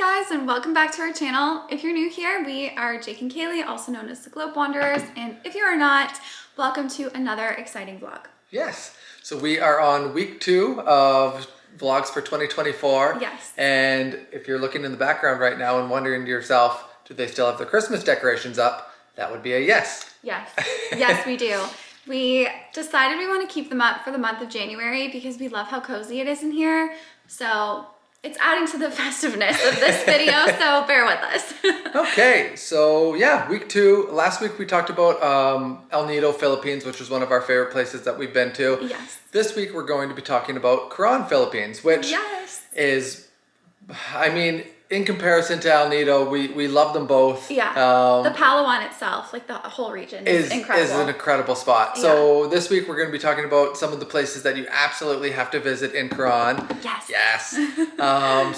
guys, and welcome back to our channel. If you're new here, we are Jake and Kaylee, also known as the Globe Wanderers, and if you are not, welcome to another exciting vlog. Yes, so we are on week 2 of vlogs for 2024. Yes. And if you're looking in the background right now and wondering to yourself, do they still have their Christmas decorations up? That would be a yes. Yes, yes we do. We decided we want to keep them up for the month of January because we love how cozy it is in here. So it's adding to the festiveness of this video, so bear with us. Okay, so yeah, week 2. Last week we talked about El Nido, Philippines, which is one of our favorite places that we've been to. Yes. This week we're going to be talking about Coron, Philippines, which is, I mean, in comparison to El Nido, we love them both. Yeah, the Palawan itself, like the whole region is incredible. Is an incredible spot. Yeah. So this week we're going to be talking about some of the places that you absolutely have to visit in Coron. Yes. Yes.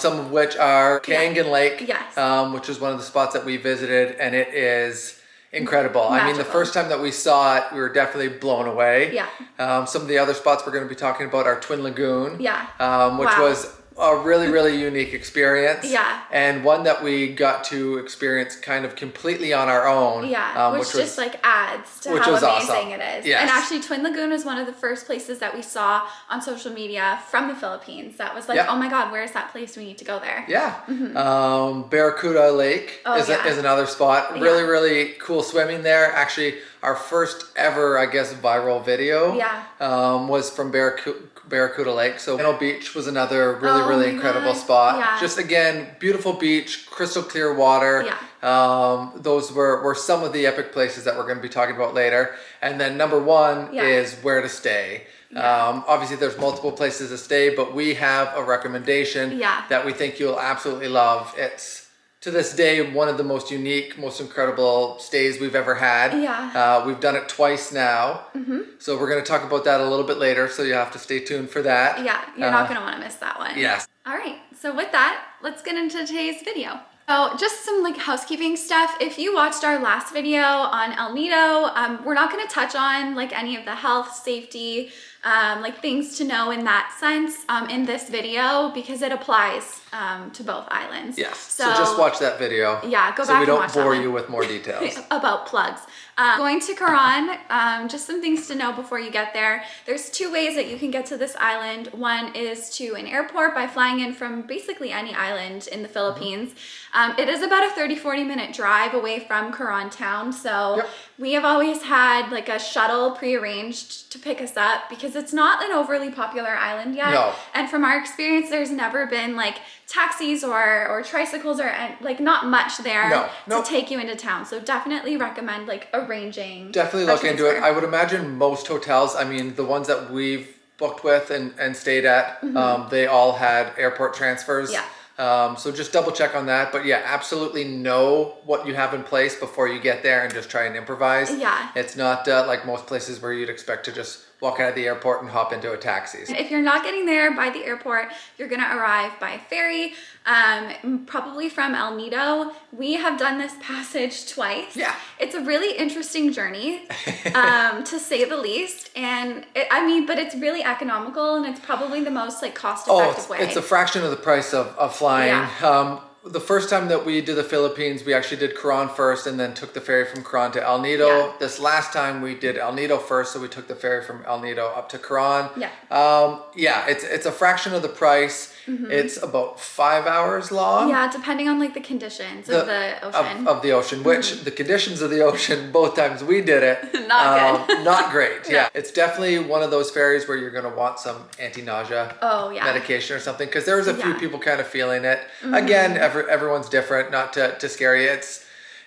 Some of which are Kayangan Lake, yes. Which is one of the spots that we visited, and it is incredible. Magical. I mean, the first time that we saw it, we were definitely blown away. Yeah. Some of the other spots we're going to be talking about are Twin Lagoon, yeah. Which was a really unique experience. Yeah. And one that we got to experience kind of completely on our own. Yeah, which just like adds to how amazing awesome. It is. Yes. And actually Twin Lagoon was one of the first places that we saw on social media from the Philippines that was like, oh my God, where's that place? We need to go there. Yeah. Mm-hmm. Barracuda Lake is another spot. Really cool swimming there. Actually, our first ever, I guess, viral video was from Barracuda Lake. So Banul Beach was another really incredible spot. Yeah. Just again, beautiful beach, crystal clear water. Yeah. Those were some of the epic places that we're going to be talking about later. And then number 1 is where to stay. Yeah. Obviously there's multiple places to stay, but we have a recommendation that we think you'll absolutely love. It's, to this day, one of the most unique, most incredible stays we've ever had. Yeah. We've done it twice now. Mm-hmm. So we're going to talk about that a little bit later, so you have to stay tuned for that. Yeah, you're not going to want to miss that one. Yes. All right, so with that, let's get into today's video. So just some like housekeeping stuff. If you watched our last video on El Nido, we're not going to touch on like any of the health, safety, like things to know in that sense in this video because it applies to both islands. Yes. So just watch that video. Yeah, go back and watch that. So we don't bore you with more details. About plugs. Going to Coron, just some things to know before you get there. There's 2 ways that you can get to this island. One is to an airport by flying in from basically any island in the Philippines. It is about a 30-40 minute drive away from Coron town. So we have always had like a shuttle pre-arranged to pick us up because it's not an overly popular island yet. No. And from our experience, there's never been like taxis or tricycles or like not much there to take you into town. So definitely recommend like arranging. Definitely look into it. I would imagine most hotels, I mean the ones that we've booked with and stayed at, they all had airport transfers. Yeah. So just double check on that. But yeah, absolutely know what you have in place before you get there and just try and improvise. Yeah. It's not like most places where you'd expect to just walk out of the airport and hop into a taxi. If you're not getting there by the airport, you're gonna arrive by ferry, probably from El Nido. We have done this passage twice. Yeah. It's a really interesting journey, to say the least. And but it's really economical and it's probably the most like cost-effective way. It's a fraction of the price of flying. Yeah. The first time that we did the Philippines, we actually did Coron first and then took the ferry from Coron to El Nido. Yeah. This last time we did El Nido first, so we took the ferry from El Nido up to Coron. Yeah. It's a fraction of the price. It's about 5 hours long. Yeah, depending on like the conditions of the ocean. Of the ocean, which the conditions of the ocean, both times we did it, not good. Not great. Yeah. It's definitely one of those ferries where you're going to want some anti-nausea medication or something, because there was a few people kind of feeling it. Again, everyone's different, not to scare you.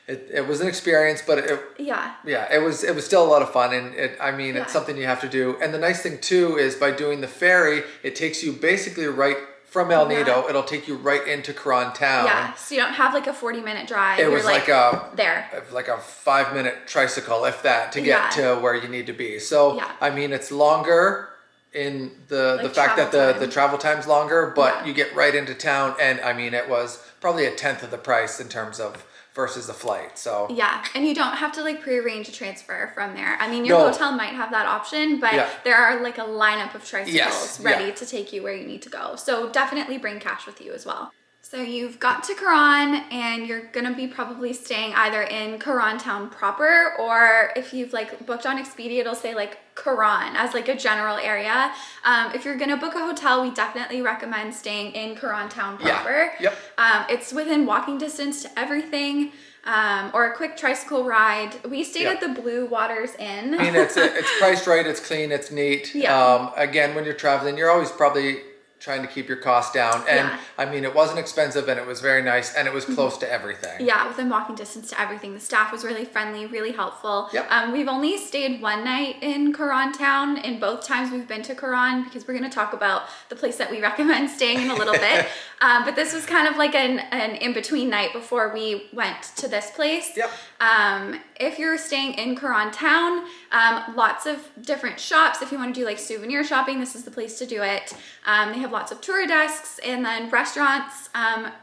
It was an experience, but it was still a lot of fun, and it's something you have to do. And the nice thing too is by doing the ferry, it takes you basically right from El Nido. It'll take you right into Coron town. Yeah, so you don't have like a 40-minute drive. It was like a 5-minute tricycle, if that, to get to where you need to be. So I mean, it's longer in the fact that the travel time's longer, but you get right into town, and I mean, it was probably 1/10 of the price in terms of versus the flight. So yeah, and you don't have to like pre-arrange a transfer from there. I mean, your hotel might have that option, but there are like a lineup of tricycles ready to take you where you need to go. So definitely bring cash with you as well. So you've got to Coron and you're gonna be probably staying either in Coron town proper, or if you've like booked on Expedia, it'll say like Coron as like a general area. If you're gonna book a hotel, we definitely recommend staying in Coron town proper. Yeah. Yep. It's within walking distance to everything. Or a quick tricycle ride. We stayed at the Blue Waters Inn. I mean, it's priced right, it's clean, it's neat. Yeah. Again, when you're traveling, you're always probably trying to keep your costs down. And I mean, it wasn't expensive and it was very nice and it was close to everything. Yeah, within walking distance to everything. The staff was really friendly, really helpful. Yep. We've only stayed one night in Coron town in both times we've been to Coron, because we're going to talk about the place that we recommend staying in a little bit. But this was kind of like an in-between night before we went to this place. Yep. If you're staying in Coron town, lots of different shops. If you want to do like souvenir shopping, this is the place to do it. They have lots of tour desks and then restaurants.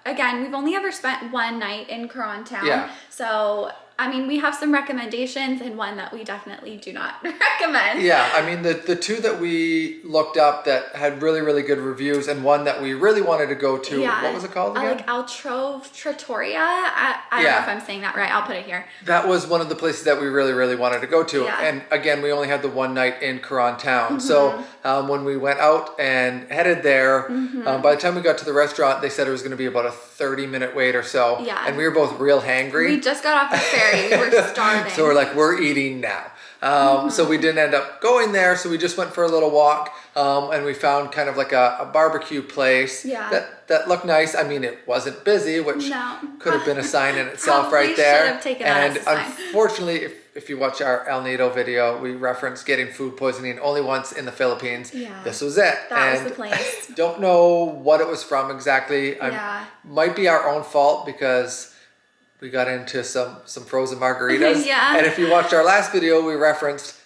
Again, we've only ever spent one night in Coron town. Yeah. So, I mean, we have some recommendations and one that we definitely do not recommend. Yeah, I mean, the two that we looked up that had really, really good reviews, and one that we really wanted to go to, what was it called again? Like Altrove Trattoria. I don't know if I'm saying that right. I'll put it here. That was one of the places that we really, really wanted to go to. Yeah. And again, we only had the one night in Coron town. So when we went out and headed there, by the time we got to the restaurant, they said it was going to be about a 30-minute wait or so. Yeah. And we were both real hangry. We just got off the ferry. We were starving. So we're like, we're eating now. So we didn't end up going there. So we just went for a little walk. And we found kind of like a barbecue place that looked nice. I mean, it wasn't busy, which could have been a sign in itself right there. Should have taken and that as a sign. Unfortunately, if you watch our El Nido video, we referenced getting food poisoning only once in the Philippines. Yeah. This was it. That was the place. Don't know what it was from exactly. Might be our own fault because we got into some frozen margaritas. Yeah. And if you watched our last video, we referenced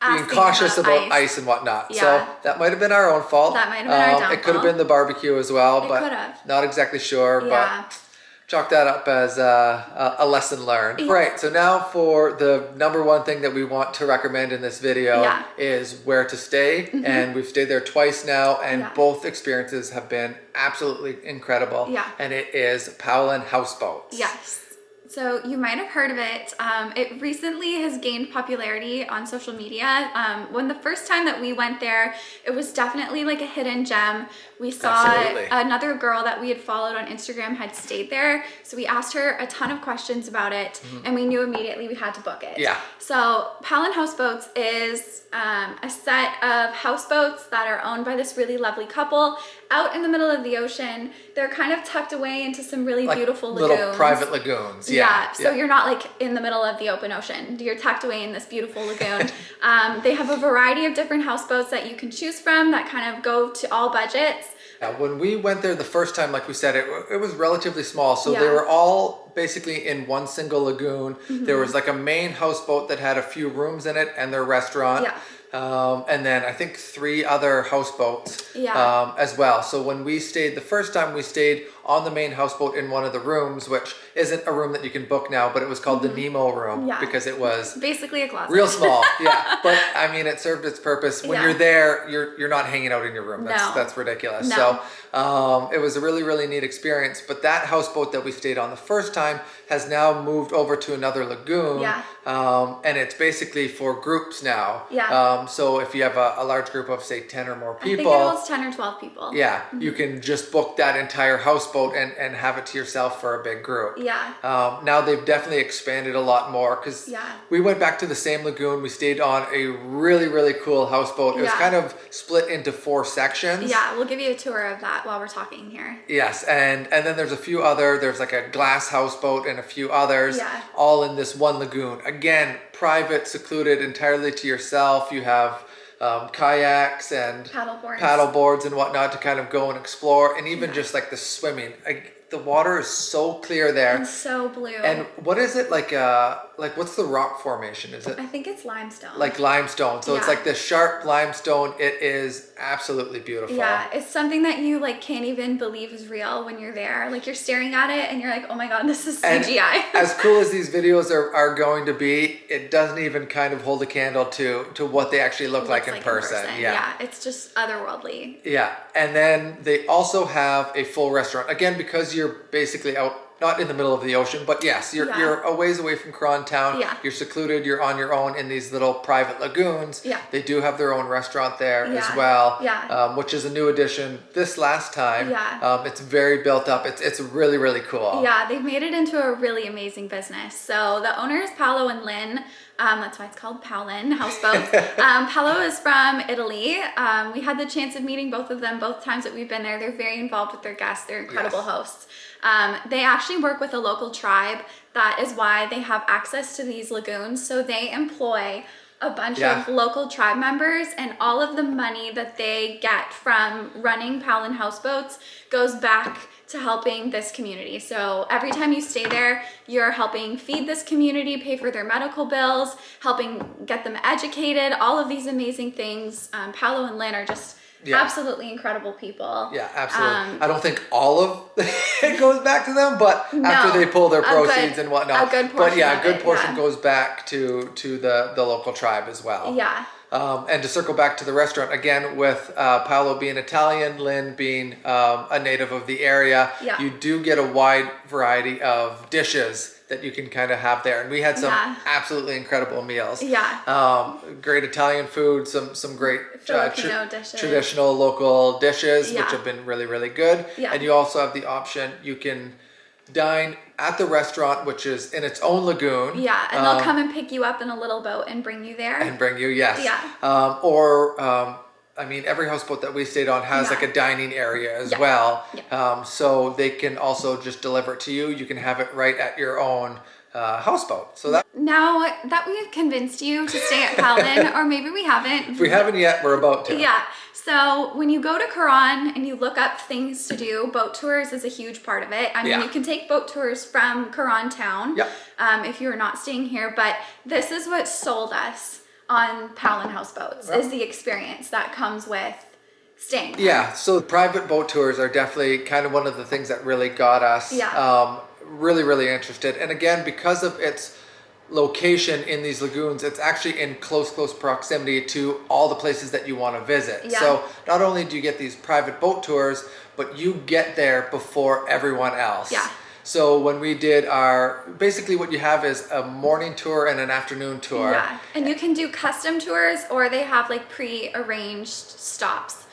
being cautious about ice and whatnot. Yeah. So that might have been our own fault. That might have been our downfall. It could have been the barbecue as well, but not exactly sure. Yeah. But chalk that up as a lesson learned. Yeah. Right, so now for the number one thing that we want to recommend in this video is where to stay. And we've stayed there twice now, and both experiences have been absolutely incredible. Yeah. And it is Palawan Houseboats. Yes. So you might have heard of it. It recently has gained popularity on social media. When the first time that we went there, it was definitely like a hidden gem. We saw another girl that we had followed on Instagram had stayed there. So we asked her a ton of questions about it, and we knew immediately we had to book it. Yeah. So Palawan Houseboats is a set of houseboats that are owned by this really lovely couple out in the middle of the ocean. They're kind of tucked away into some really beautiful lagoons. Little private lagoons. Yeah. So you're not like in the middle of the open ocean. You're tucked away in this beautiful lagoon. They have a variety of different houseboats that you can choose from that kind of go to all budgets. When we went there the first time, like we said, it was relatively small. So they were all basically in one single lagoon. There was like a main houseboat that had a few rooms in it and their restaurant. Yeah. And then I think 3 other houseboats as well. So when we stayed the first time, we stayed on the main houseboat in one of the rooms, which isn't a room that you can book now, but it was called the Nemo room because it was basically a closet. Real small. But I mean, it served its purpose. When you're there, you're not hanging out in your room. That's ridiculous. No. So it was a really, really neat experience. But that houseboat that we stayed on the first time has now moved over to another lagoon. And it's basically for groups now. So if you have a large group of say 10 or more people, I think it holds 10 or 12 people. You can just book that entire houseboat and have it to yourself for a big group. Now they've definitely expanded a lot more because we went back to the same lagoon. We stayed on a really, really cool houseboat. It was kind of split into 4 sections. We'll give you a tour of that while we're talking here. Yes, and then there's a few other, there's like a glass houseboat and a few others, all in this one lagoon. Again, private, secluded, entirely to yourself. You have kayaks and paddle boards and whatnot to kind of go and explore, and even just like the swimming. The water is so clear there. And so blue. And what is it like what's the rock formation? Is it? I think it's limestone. Like limestone. So it's like this sharp limestone. It is absolutely beautiful. Yeah, it's something that you like can't even believe is real when you're there. Like you're staring at it and you're like, oh my God, this is CGI. And as cool as these videos are going to be, it doesn't even kind of hold a candle to what they actually look like in person. Yeah, it's just otherworldly. Yeah, and then they also have a full restaurant. Again, because because you're basically out, not in the middle of the ocean, but yes, you're a ways away from Coron town. Yeah. You're secluded. You're on your own in these little private lagoons. Yeah. They do have their own restaurant there as well, which is a new addition this last time. Yeah. It's very built up. It's really, really cool. Yeah, they've made it into a really amazing business. So the owner is Paolo and Lynn. That's why it's called Palawan Houseboats. Paolo is from Italy. We had the chance of meeting both of them both times that we've been there. They're very involved with their guests. They're incredible hosts. They actually work with a local tribe. That is why they have access to these lagoons. So they employ a bunch of local tribe members, and all of the money that they get from running Palawan Houseboats goes back to helping this community. So every time you stay there, you're helping feed this community, pay for their medical bills, helping get them educated, all of these amazing things. Paolo and Lynn are just absolutely incredible people. Yeah, absolutely. I don't think all of it goes back to them, but after they pull their proceeds and whatnot. A good portion. But a good portion goes back to the local tribe as well. Yeah. And to circle back to the restaurant again, with Paolo being Italian, Lynn being a native of the area, you do get a wide variety of dishes that you can kind of have there, and we had some absolutely incredible meals. Great Italian food, some great Filipino dishes, traditional local dishes, which have been really, really good. And you also have the option, you can dine at the restaurant, which is in its own lagoon. Yeah, and they'll come and pick you up in a little boat and bring you there. I mean, every houseboat that we stayed on has like a dining area as well. So they can also just deliver it to you. You can have it right at your own houseboat. So that now that we've convinced you to stay at Palawan, or maybe we haven't. If we haven't yet, we're about to. Yeah. So when you go to Coron and you look up things to do, boat tours is a huge part of it. I mean, you can take boat tours from Coron town if you're not staying here, but this is what sold us on Palawan Houseboats is the experience that comes with staying there. Yeah, so private boat tours are definitely kind of one of the things that really got us really, really interested. And again, because of its location in these lagoons, it's actually in close proximity to all the places that you want to visit. So not only do you get these private boat tours, but you get there before everyone else. So when we did basically what you have is a morning tour and an afternoon tour. Yeah, and you can do custom tours, or they have like pre-arranged stops.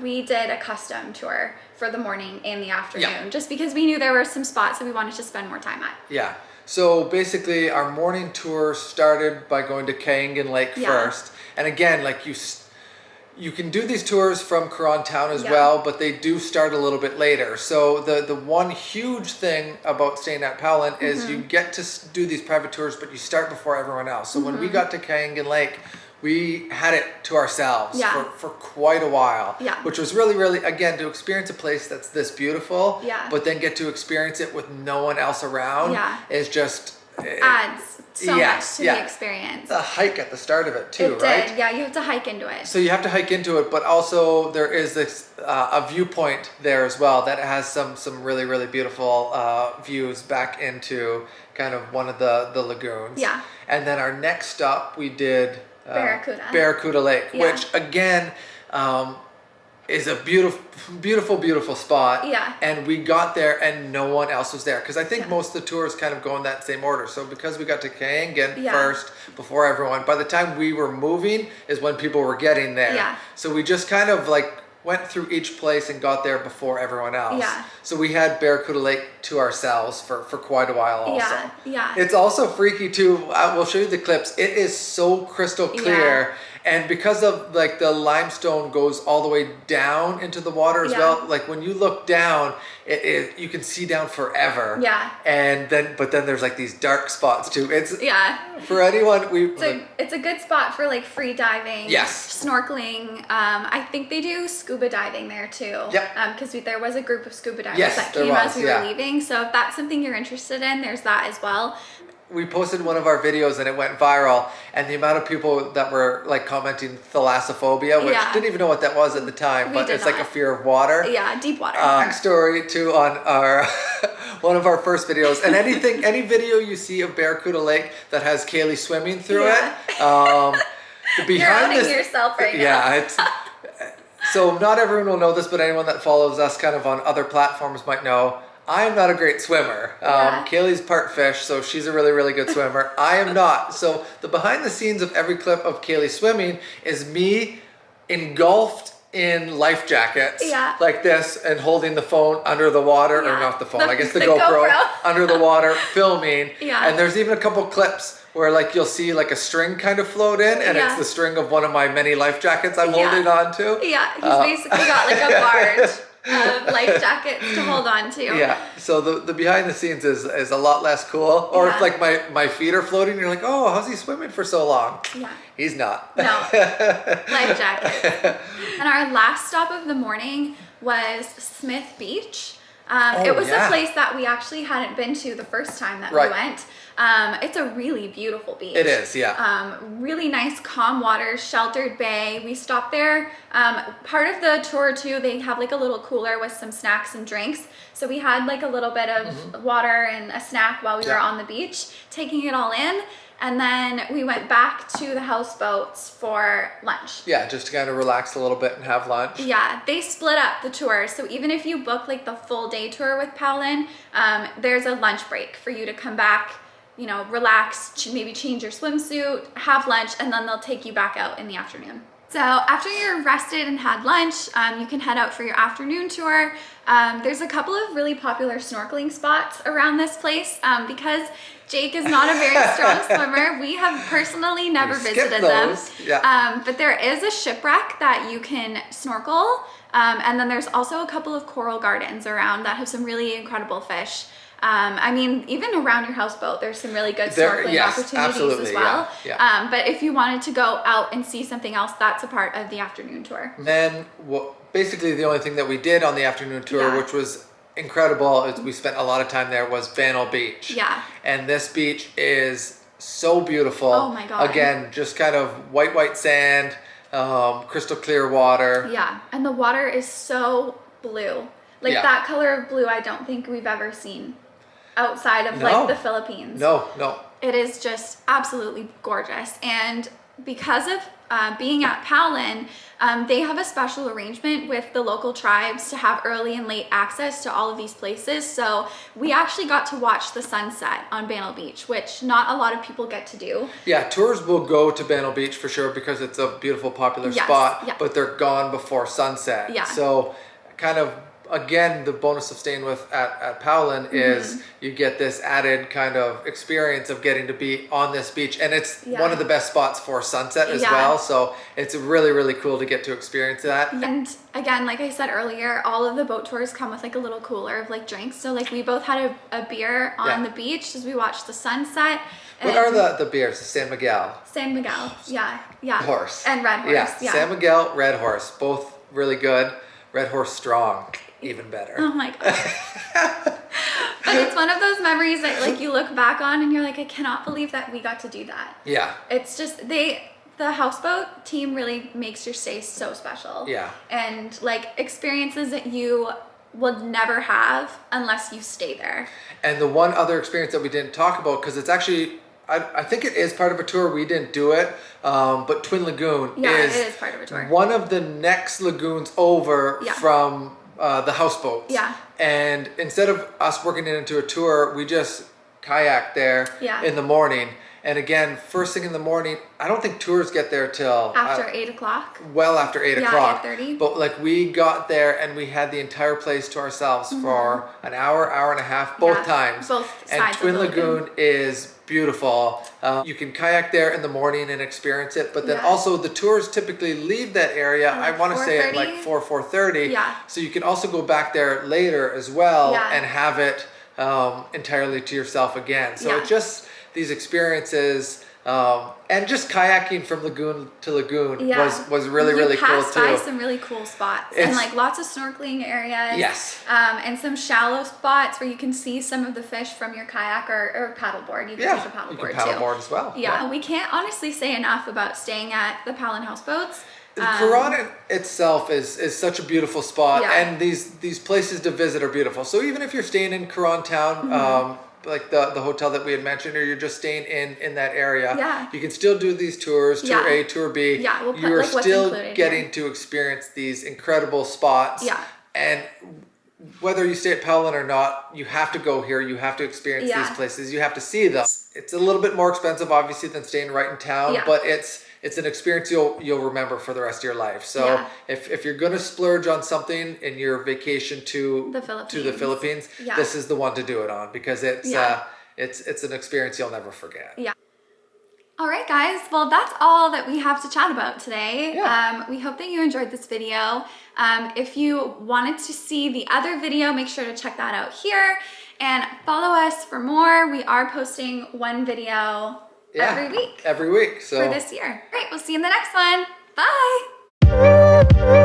We did a custom tour for the morning and the afternoon, just because we knew there were some spots that we wanted to spend more time at. So basically our morning tour started by going to Kayangan Lake first. And again, like you can do these tours from Coron town as well, but they do start a little bit later. So the one huge thing about staying at Palawan is you get to do these private tours, but you start before everyone else. So when we got to Kayangan Lake, we had it to ourselves for quite a while, which was really, really, again, to experience a place that's this beautiful, but then get to experience it with no one else around is just... adds so much to the experience. The hike at the start of it too, right? Yeah, you have to hike into it. So you have to hike into it, but also there is this a viewpoint there as well that has some really, really beautiful views back into kind of one of the lagoons. And then our next stop we did Barracuda Lake, which again is a beautiful spot. And we got there and no one else was there, because I think most of the tours kind of go in that same order. So because we got to Kayangan first before everyone, by the time we were moving is when people were getting there. So we just kind of like went through each place and got there before everyone else. So we had Barracuda Lake to ourselves for quite a while also. It's also freaky too. We'll show you the clips. It is so crystal clear. And because of like the limestone goes all the way down into the water as well, like when you look down, you can see down forever. And then, but then there's like these dark spots too. It's for anyone. It's a good spot for like free diving, snorkeling. I think they do scuba diving there too. Because there was a group of scuba divers that came as we were leaving. So if that's something you're interested in, there's that as well. We posted one of our videos and it went viral, and the amount of people that were like commenting thalassophobia, which didn't even know what that was at the time, but it's like a fear of water. Deep water. Backstory too on our one of our first videos, and any video you see of Barracuda Lake that has Kaylee swimming through it, You're owning yourself right now. It's So not everyone will know this, but anyone that follows us kind of on other platforms might know I am not a great swimmer. Kaylee's part fish, so she's a really, really good swimmer. I am not. So the behind the scenes of every clip of Kaylee swimming is me engulfed in life jackets like this and holding the phone under the water, or not the phone, I guess the GoPro under the water filming. And there's even a couple clips where like you'll see like a string kind of float in, and it's the string of one of my many life jackets I'm holding on to. Yeah, he's basically got like a barge of life jackets to hold on to. Yeah, so the behind the scenes is a lot less cool. Or if like my feet are floating, you're like, oh, how's he swimming for so long? Yeah. He's not. No, life jackets. And our last stop of the morning was Smith Beach. It was a place that we actually hadn't been to the first time that we went. It's a really beautiful beach. It is, yeah. Really nice, calm water, sheltered bay. We stopped there. Part of the tour too, they have like a little cooler with some snacks and drinks. So we had like a little bit of water and a snack while we were on the beach, taking it all in. And then we went back to the houseboats for lunch. Yeah, just to kind of relax a little bit and have lunch. Yeah, they split up the tour. So even if you book like the full day tour with Palawan, there's a lunch break for you to come back, you know, relax, maybe change your swimsuit, have lunch, and then they'll take you back out in the afternoon. So after you're rested and had lunch, you can head out for your afternoon tour. There's a couple of really popular snorkeling spots around this place because Jake is not a very strong swimmer. We have personally never visited them. But there is a shipwreck that you can snorkel. And then there's also a couple of coral gardens around that have some really incredible fish. I mean, even around your houseboat, there's some really good snorkeling opportunities as well. But if you wanted to go out and see something else, that's a part of the afternoon tour. Then basically the only thing that we did on the afternoon tour, which was incredible, is we spent a lot of time there, was Banul Beach. Yeah. And this beach is so beautiful. Oh my God. Again, just kind of white sand, crystal clear water. Yeah, and the water is so blue. Like that color of blue I don't think we've ever seen outside of like the Philippines. No. It is just absolutely gorgeous. And because of being at Palawan, they have a special arrangement with the local tribes to have early and late access to all of these places. So we actually got to watch the sunset on Banul Beach, which not a lot of people get to do. Yeah, tours will go to Banul Beach for sure because it's a beautiful, popular spot, but they're gone before sunset. Yeah. So kind of, again, the bonus of staying at Palawan is you get this added kind of experience of getting to be on this beach, and it's one of the best spots for sunset as well, so it's really, really cool to get to experience that. And again, like I said earlier, all of the boat tours come with like a little cooler of like drinks, so like we both had a beer on the beach as we watched the sunset. What are the beers? San Miguel. San Miguel, yeah. Horse. And Red Horse, yeah. San Miguel, Red Horse, both really good. Red Horse strong. Even better. Oh my God. But it's one of those memories that like you look back on and you're like, I cannot believe that we got to do that. Yeah. It's just, the houseboat team really makes your stay so special. Yeah. And like experiences that you will never have unless you stay there. And the one other experience that we didn't talk about, because it's actually, I think it is part of a tour. We didn't do it, but Twin Lagoon it is part of a tour. One of the next lagoons over from the houseboats. Yeah. And instead of us working it into a tour, we just kayaked there in the morning. And again, first thing in the morning, I don't think tours get there till after 8 o'clock. Well, after 8 o'clock. 8:30. But like we got there and we had the entire place to ourselves for an hour and a half, both times. Both sides. And Twin Lagoon is beautiful. You can kayak there in the morning and experience it, but then also the tours typically leave that area. Like I want to say at like 4:30. Yeah. So you can also go back there later as well and have it entirely to yourself again. So it just, these experiences, and just kayaking from lagoon to lagoon was really, really cool too. You pass by some really cool spots and like lots of snorkeling areas. Yes. And some shallow spots where you can see some of the fish from your kayak or paddleboard. You can take a paddleboard too. You can paddleboard as well. Yeah, we can't honestly say enough about staying at the Palawan Houseboats. Coron itself is such a beautiful spot, and these places to visit are beautiful. So even if you're staying in Coron town, like the hotel that we had mentioned, or you're just staying in that area, you can still do these tours, tour A, tour B. Yeah, we'll put you are like still what's getting to experience these incredible spots. Yeah. And whether you stay at Palawan or not, you have to go here. You have to experience these places. You have to see them. It's a little bit more expensive, obviously, than staying right in town, but it's an experience you'll remember for the rest of your life. So if you're gonna splurge on something in your vacation to the Philippines, this is the one to do it on, because it's an experience you'll never forget. Yeah. All right, guys. Well, that's all that we have to chat about today. We hope that you enjoyed this video. If you wanted to see the other video, make sure to check that out here and follow us for more. We are posting one video every week. Every week. So for this year. Great. We'll see you in the next one. Bye.